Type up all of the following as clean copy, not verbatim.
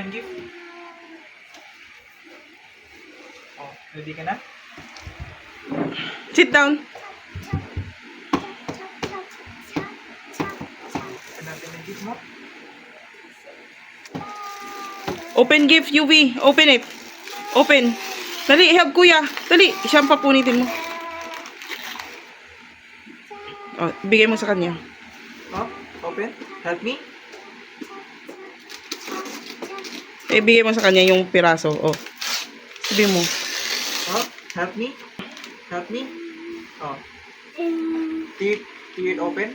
open gift. Oh, ready ka na? Sit down. Open natin yung gift mo. Open gift, UV. Open it. Open. Dali, help kuya. Dali, siyang papunitin mo. Oh, bigay mo sa kanya. Oh, open. Help me. Bigay mo sa kanya yung piraso. Oh. Sabi mo. Oh, help me. Help me. Oh. Teeth open.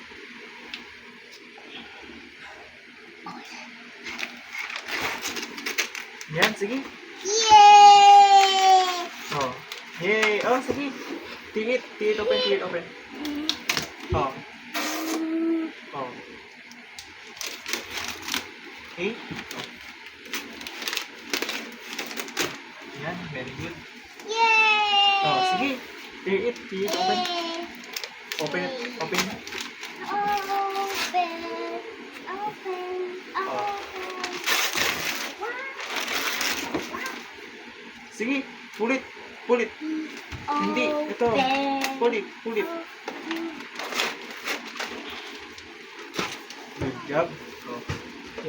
Yan, sige. Yay! Oh. Yay! Oh, sige. Teeth open. Oh. Oh. Okay. Oh. Yan, very good. Yay! Oh, sige. Teeth open. Open it. Open. Sige, pulit. Hindi, ito. Pulit. Good job.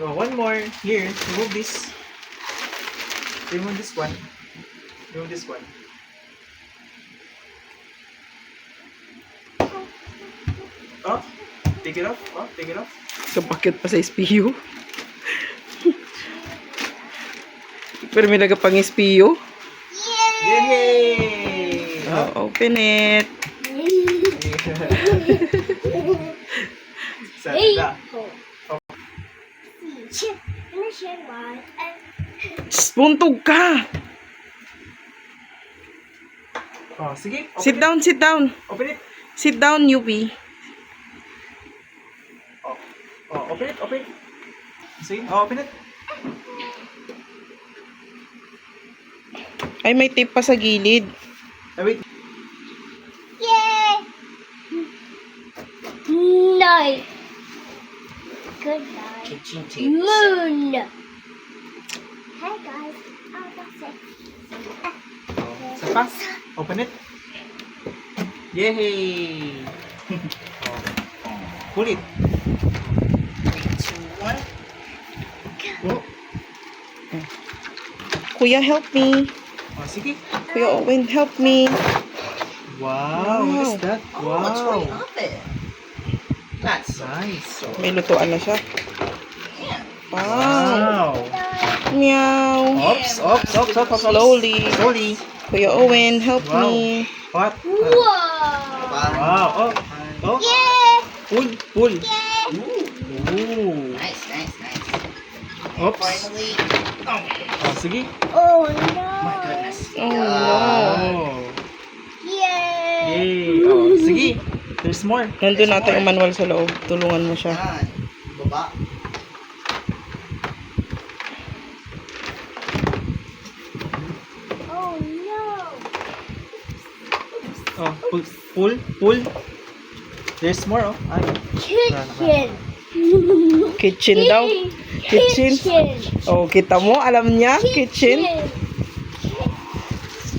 Oh, one more. Here, remove this. Remove this one. Oh, take it off. Kapakit pa sa SPU. Pero may nagapang SPU. Yay! Oh, open it. Sanda. Buntog ka. Oh, sige. Sit down. Open it. Sit down, UV. Oh, open it. Sige, open it. Ay, may tape pa sa gilid. Wait. Yay! Night. Good night. Kitchen tape. Moon. Hey guys. Oh, that's it. Isa pa. Open it. Yay! Pull it. 3, 2, 1. Oh. Kuya, help me. Oh, sige. Kuya Owen, help me. Wow, what is that? What's Wow. going on there? That's Nice. May lutuan na siya. yeah. Wow. Wow. Meow. Oops. Slowly. Slowly. Kuya Owen, help Wow. me. What? Whoa. Wow. Oh. Yay! Pull. Ooh, Ooh. nice. Oops. Finally. Oh Oh, sige. Oh no. my goodness. Oh, no. Oh. Yay! Yay. Oh, sige. There's more. Nandun natin ang manual sa loob. Tulungan mo siya. Yan. Baba. Oh no. Oh, pull. There's more. Oh. Ay. Kitchen. Kitchen daw. Kitchen. Oh, kita mo? Alam niya? Kitchen.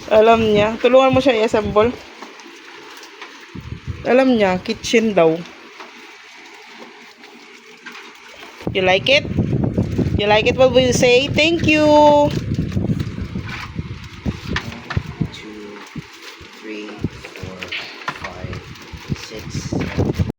Alam niya. Tulungan mo siya i-assemble. Alam niya, kitchen daw. You like it? You like it? What will you say? Thank you.